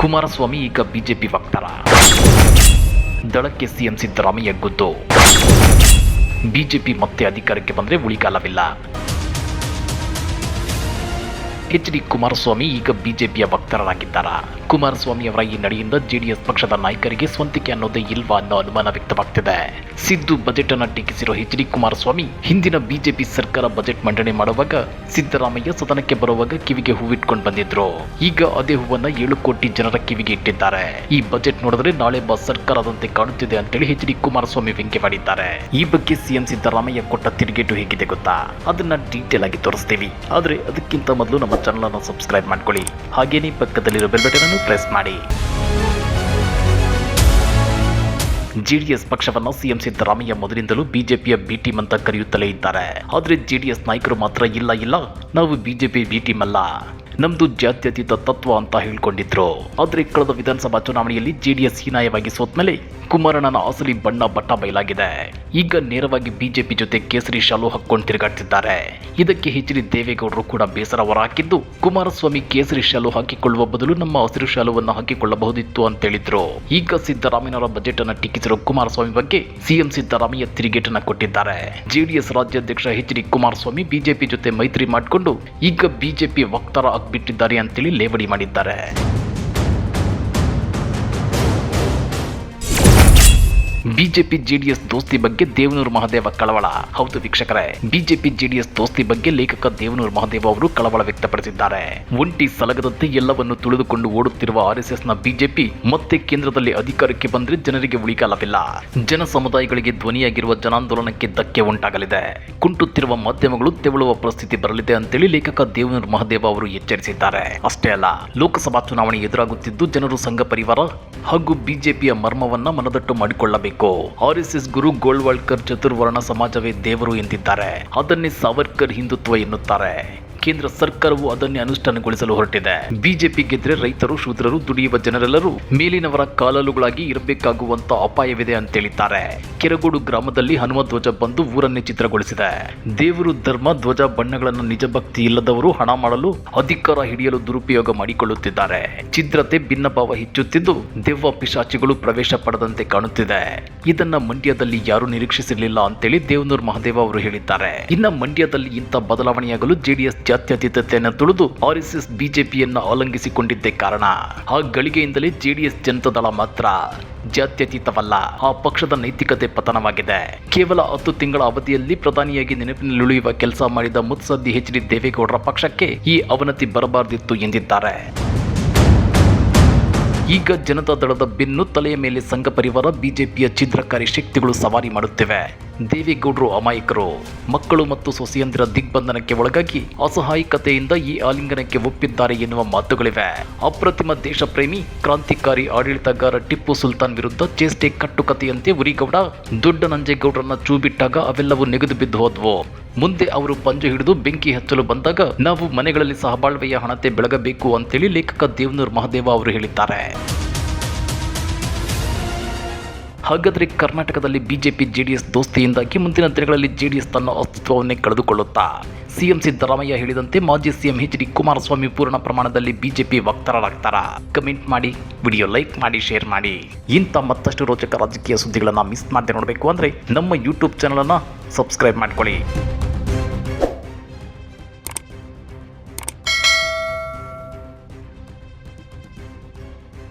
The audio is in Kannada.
ಕುಮಾರಸ್ವಾಮಿ ಈಗ ಬಿಜೆಪಿ ವಕ್ತಾರ. ದಳಕ್ಕೆ ಸಿಎಂ ಸಿದ್ದರಾಮಯ್ಯ ಗುದ್ದು. ಬಿಜೆಪಿ ಮತ್ತೆ ಅಧಿಕಾರಕ್ಕೆ ಬಂದರೆ ಉಳಿಗಾಲವಿಲ್ಲ. ಎಚ್.ಡಿ. ಕುಮಾರಸ್ವಾಮಿ ಈಗ ಬಿಜೆಪಿಯ ವಕ್ತಾರರಾಗಿದ್ದಾರೆ. ಕುಮಾರಸ್ವಾಮಿ ಅವರ ಈ ನಡೆಯಿಂದ ಜೆಡಿಎಸ್ ಪಕ್ಷದ ನಾಯಕರಿಗೆ ಸ್ವಂತಿಕೆ ಅನ್ನೋದೇ ಇಲ್ವಾ ಅನ್ನೋ ಅನುಮಾನ ವ್ಯಕ್ತವಾಗ್ತಿದೆ. ಸಿದ್ದು ಬಜೆಟ್ ಅನ್ನು ಟೀಕಿಸಿರೋ ಎಚ್.ಡಿ. ಕುಮಾರಸ್ವಾಮಿ ಹಿಂದಿನ ಬಿಜೆಪಿ ಸರ್ಕಾರ ಬಜೆಟ್ ಮಂಡನೆ ಮಾಡುವಾಗ ಸಿದ್ದರಾಮಯ್ಯ ಸದನಕ್ಕೆ ಬರುವಾಗ ಕಿವಿಗೆ ಹೂವಿಟ್ಕೊಂಡು ಬಂದಿದ್ರು. ಈಗ ಅದೇ ಹೂವನ್ನ 7 ಕೋಟಿ ಜನರ ಕಿವಿಗೆ ಇಟ್ಟಿದ್ದಾರೆ. ಈ ಬಜೆಟ್ ನೋಡಿದ್ರೆ ನಾಳೆ ಸರ್ಕಾರದಂತೆ ಕಾಣುತ್ತಿದೆ ಅಂತೇಳಿ ಎಚ್.ಡಿ. ಕುಮಾರಸ್ವಾಮಿ ವ್ಯಂಗ್ಯವಾಡಿದ್ದಾರೆ. ಈ ಬಗ್ಗೆ ಸಿಎಂ ಸಿದ್ದರಾಮಯ್ಯ ಕೊಟ್ಟ ತಿರುಗೇಟು ಹೇಗಿದೆ ಗೊತ್ತಾ? ಅದನ್ನ ಡೀಟೇಲ್ ಆಗಿ ತೋರಿಸ್ತೀವಿ. ಆದ್ರೆ ಅದಕ್ಕಿಂತ ಮೊದಲು ನಮ್ಮ ಚಾನಲ್ ಅನ್ನು ಸಬ್ಸ್ಕ್ರೈಬ್ ಮಾಡ್ಕೊಳ್ಳಿ. ಹಾಗೇನೇ ಪಕ್ಕದಲ್ಲಿರೋ ಬೆಲ್ ಬಟನ್ ಅನ್ನು ಪ್ರೆಸ್ ಮಾಡಿ. ಜೆಡಿಎಸ್ ಪಕ್ಷವನ್ನು ಸಿಎಂ ಸಿದ್ದರಾಮಯ್ಯ ಮೊದಲಿಂದಲೂ ಬಿಜೆಪಿಯ ಬಿ ಟೀಮ್ ಅಂತ ಕರೆಯುತ್ತಲೇ ಇದ್ದಾರೆ. ಆದರೆ ಜೆಡಿಎಸ್ ನಾಯಕರು ಮಾತ್ರ ಇಲ್ಲ ನಾವು ಬಿಜೆಪಿ ಬಿ ಟೀಮ್ ಅಲ್ಲ, ನಮ್ದು ಜಾತ್ಯತೀತ ತತ್ವ ಅಂತ ಹೇಳ್ಕೊಂಡಿದ್ರು. ಆದರೆ ಕಳೆದ ವಿಧಾನಸಭಾ ಚುನಾವಣೆಯಲ್ಲಿ ಜೆಡಿಎಸ್ ಹೀನಾಯವಾಗಿ ಸೋತ್ಮೇಲೆ ಕುಮಾರಣ್ಣನ ಅಸಲಿ ಬಣ್ಣ ಬಟ್ಟ ಬಯಲಾಗಿದೆ. ಈಗ ನೇರವಾಗಿ ಬಿಜೆಪಿ ಜೊತೆ ಕೇಸರಿ ಶಾಲು ಹಾಕೊಂಡು ತಿರುಗಾಡ್ತಿದ್ದಾರೆ. ಇದಕ್ಕೆ ಎಚ್.ಡಿ. ದೇವೇಗೌಡರು ಕೂಡ ಬೇಸರ ಹೊರಹಾಕಿದ್ದು, ಕುಮಾರಸ್ವಾಮಿ ಕೇಸರಿ ಶಾಲು ಹಾಕಿಕೊಳ್ಳುವ ಬದಲು ನಮ್ಮ ಹಸಿರು ಶಾಲುವನ್ನು ಹಾಕಿಕೊಳ್ಳಬಹುದಿತ್ತು ಅಂತ ಹೇಳಿದ್ರು. ಈಗ ಸಿದ್ದರಾಮಯ್ಯನವರ ಬಜೆಟ್ ಅನ್ನು ಟೀಕಿಸಿರುವ ಕುಮಾರಸ್ವಾಮಿ ಬಗ್ಗೆ ಸಿಎಂ ಸಿದ್ದರಾಮಯ್ಯ ತಿರುಗೇಟನ್ನ ಕೊಟ್ಟಿದ್ದಾರೆ. ಜೆಡಿಎಸ್ ರಾಜ್ಯಾಧ್ಯಕ್ಷ ಎಚ್.ಡಿ. ಕುಮಾರಸ್ವಾಮಿ ಬಿಜೆಪಿ ಜೊತೆ ಮೈತ್ರಿ ಮಾಡಿಕೊಂಡು ಈಗ ಬಿಜೆಪಿ ವಕ್ತಾರ ಆಗ್ಬಿಟ್ಟಿದ್ದಾರೆ ಅಂತೇಳಿ ಲೇವಡಿ ಮಾಡಿದ್ದಾರೆ. ಬಿಜೆಪಿ ಜೆಡಿಎಸ್ ದೋಸ್ತಿ ಬಗ್ಗೆ ದೇವನೂರು ಮಹದೇವ ಕಳವಳ. ಹೌದು ವೀಕ್ಷಕರೇ, ಬಿಜೆಪಿ ಜೆಡಿಎಸ್ ದೋಸ್ತಿ ಬಗ್ಗೆ ಲೇಖಕ ದೇವನೂರು ಮಹದೇವ ಅವರು ಕಳವಳ ವ್ಯಕ್ತಪಡಿಸಿದ್ದಾರೆ. ಒಂಟಿ ಸಲಗದಂತೆ ಎಲ್ಲವನ್ನು ತುಳಿದುಕೊಂಡು ಓಡುತ್ತಿರುವ ಆರ್ಎಸ್ಎಸ್ನ ಬಿಜೆಪಿ ಮತ್ತೆ ಕೇಂದ್ರದಲ್ಲಿ ಅಧಿಕಾರಕ್ಕೆ ಬಂದ್ರೆ ಜನರಿಗೆ ಉಳಿಗಾಲವಿಲ್ಲ. ಜನ ಸಮುದಾಯಗಳಿಗೆ ಧ್ವನಿಯಾಗಿರುವ ಜನಾಂದೋಲನಕ್ಕೆ ಧಕ್ಕೆ ಉಂಟಾಗಲಿದೆ. ಕುಂಟುತ್ತಿರುವ ಮಾಧ್ಯಮಗಳು ತೆವಳುವ ಪರಿಸ್ಥಿತಿ ಬರಲಿದೆ ಅಂತೇಳಿ ಲೇಖಕ ದೇವನೂರು ಮಹದೇವ ಅವರು ಎಚ್ಚರಿಸಿದ್ದಾರೆ. ಅಷ್ಟೇ ಅಲ್ಲ, ಲೋಕಸಭಾ ಚುನಾವಣೆ ಎದುರಾಗುತ್ತಿದ್ದು ಜನರು ಸಂಘ ಪರಿವಾರ ಹಾಗೂ ಬಿಜೆಪಿಯ ಮರ್ಮವನ್ನ ಮನದಟ್ಟು ಮಾಡಿಕೊಳ್ಳಬೇಕು. ಆರ್ಎಸ್ಎಸ್ ಗುರು ಗೋಳ್ವಾಲ್ಕರ್ ಚತುರ್ವರ್ಣ ಸಮಾಜವೇ ದೇವರು ಎಂದಿದ್ದಾರೆ. ಅದನ್ನೇ ಸಾವರ್ಕರ್ ಹಿಂದುತ್ವ ಎನ್ನುತ್ತಾರೆ. ಕೇಂದ್ರ ಸರ್ಕಾರವು ಅದನ್ನೇ ಅನುಷ್ಠಾನಗೊಳಿಸಲು ಹೊರಟಿದೆ. ಬಿಜೆಪಿ ಗೆದ್ರೆ ರೈತರು, ಶೂದ್ರರು, ದುಡಿಯುವ ಜನರೆಲ್ಲರೂ ಮೇಲಿನವರ ಕಾಲಲುಗಳಾಗಿ ಇರಬೇಕಾಗುವಂತ ಅಪಾಯವಿದೆ ಅಂತೇಳಿದ್ದಾರೆ. ಕೆರಗೋಡು ಗ್ರಾಮದಲ್ಲಿ ಹನುಮ ಧ್ವಜ ಬಂದು ಊರನ್ನೇ ಚಿತ್ರಗೊಳಿಸಿದೆ. ದೇವರು, ಧರ್ಮ, ಧ್ವಜ, ಬಣ್ಣಗಳನ್ನು ನಿಜ ಭಕ್ತಿ ಇಲ್ಲದವರು ಹಣ ಮಾಡಲು, ಅಧಿಕಾರ ಹಿಡಿಯಲು ದುರುಪಯೋಗ ಮಾಡಿಕೊಳ್ಳುತ್ತಿದ್ದಾರೆ. ಛಿದ್ರತೆ, ಭಿನ್ನಭಾವ ಹೆಚ್ಚುತ್ತಿದ್ದು ದೆವ್ವ ಪಿಶಾಚಿಗಳು ಪ್ರವೇಶ ಪಡೆದಂತೆ ಕಾಣುತ್ತಿದೆ. ಇದನ್ನ ಮಂಡ್ಯದಲ್ಲಿ ಯಾರು ನಿರೀಕ್ಷಿಸಿರಲಿಲ್ಲ ಅಂತೇಳಿ ದೇವನೂರು ಮಹದೇವ ಅವರು ಹೇಳಿದ್ದಾರೆ. ಇನ್ನ ಮಂಡ್ಯದಲ್ಲಿ ಇಂಥ ಬದಲಾವಣೆಯಾಗಲು ಜೆಡಿಎಸ್ ಜಾತ್ಯತೀತತೆಯನ್ನು ತುಳಿದು ಆರ್ಎಸ್ಎಸ್ ಬಿಜೆಪಿಯನ್ನು ಅವಲಂಬಿಸಿಕೊಂಡಿದ್ದೇ ಕಾರಣ. ಆ ಗಳಿಗೆಯಿಂದಲೇ ಜೆಡಿಎಸ್ ಜನತಾದಳ ಮಾತ್ರ ಜಾತ್ಯತೀತವಲ್ಲ. ಆ ಪಕ್ಷದ ನೈತಿಕತೆ ಪತನವಾಗಿದೆ. ಕೇವಲ 10 ತಿಂಗಳ ಅವಧಿಯಲ್ಲಿ ಪ್ರಧಾನಿಯಾಗಿ ನೆನಪಿನಲ್ಲುಳಿಯುವ ಕೆಲಸ ಮಾಡಿದ ಮುತ್ಸದ್ದಿ ಎಚ್.ಡಿ. ದೇವೇಗೌಡರ ಪಕ್ಷಕ್ಕೆ ಈ ಅವನತಿ ಬರಬಾರದಿತ್ತು ಎಂದಿದ್ದಾರೆ. ಈಗ ಜನತಾದಳದ ಬೆನ್ನು ತಲೆಯ ಮೇಲೆ ಸಂಘ ಪರಿವಾರ, ಬಿಜೆಪಿಯ ಛಿದ್ರಕಾರಿ ಶಕ್ತಿಗಳು ಸವಾರಿ ಮಾಡುತ್ತಿವೆ. ದೇವೇಗೌಡರು ಅಮಾಯಕರು. ಮಕ್ಕಳು ಮತ್ತು ಸೊಸೆಯಂದಿರ ದಿಗ್ಬಂಧನಕ್ಕೆ ಒಳಗಾಗಿ ಅಸಹಾಯಕತೆಯಿಂದ ಈ ಆಲಿಂಗನಕ್ಕೆ ಒಪ್ಪಿದ್ದಾರೆ ಎನ್ನುವ ಮಾತುಗಳಿವೆ. ಅಪ್ರತಿಮ ದೇಶಪ್ರೇಮಿ ಕ್ರಾಂತಿಕಾರಿ ಆಡಳಿತಗಾರ ಟಿಪ್ಪು ಸುಲ್ತಾನ್ ವಿರುದ್ಧ ಚೇಷ್ಟೆ ಕಟ್ಟುಕತೆಯಂತೆ ಉರಿಗೌಡ, ದೊಡ್ಡ ನಂಜೇಗೌಡರನ್ನ ಚೂಬಿಟ್ಟಾಗ ಅವೆಲ್ಲವೂ ನೆಗೆದು ಬಿದ್ದು ಹೋದ್ವು. ಮುಂದೆ ಅವರು ಪಂಜು ಹಿಡಿದು ಬೆಂಕಿ ಹಚ್ಚಲು ಬಂದಾಗ ನಾವು ಮನೆಗಳಲ್ಲಿ ಸಹಬಾಳ್ವೆಯ ಹಣತೆ ಬೆಳಗಬೇಕು ಅಂತೇಳಿ ಲೇಖಕ ದೇವನೂರು ಮಹದೇವ ಅವರು ಹೇಳಿದ್ದಾರೆ. ಹಾಗಾದರೆ ಕರ್ನಾಟಕದಲ್ಲಿ ಬಿಜೆಪಿ ಜೆಡಿಎಸ್ ದೋಸ್ತಿಯಿಂದಾಗಿ ಮುಂದಿನ ದಿನಗಳಲ್ಲಿ ಜೆಡಿಎಸ್ ತನ್ನ ಅಸ್ತಿತ್ವವನ್ನೇ ಕಳೆದುಕೊಳ್ಳುತ್ತಾ? ಸಿಎಂ ಸಿದ್ದರಾಮಯ್ಯ ಹೇಳಿದಂತೆ ಮಾಜಿ ಸಿಎಂ ಎಚ್.ಡಿ. ಕುಮಾರಸ್ವಾಮಿ ಪೂರ್ಣ ಪ್ರಮಾಣದಲ್ಲಿ ಬಿಜೆಪಿ ವಕ್ತಾರರಾಗ್ತಾರಾ? ಕಮೆಂಟ್ ಮಾಡಿ, ವಿಡಿಯೋ ಲೈಕ್ ಮಾಡಿ, ಶೇರ್ ಮಾಡಿ. ಇಂಥ ಮತ್ತಷ್ಟು ರೋಚಕ ರಾಜಕೀಯ ಸುದ್ದಿಗಳನ್ನು ಮಿಸ್ ಮಾಡದೆ ನೋಡಬೇಕು ಅಂದರೆ ನಮ್ಮ ಯೂಟ್ಯೂಬ್ ಚಾನಲನ್ನು ಸಬ್ಸ್ಕ್ರೈಬ್ ಮಾಡ್ಕೊಳ್ಳಿ.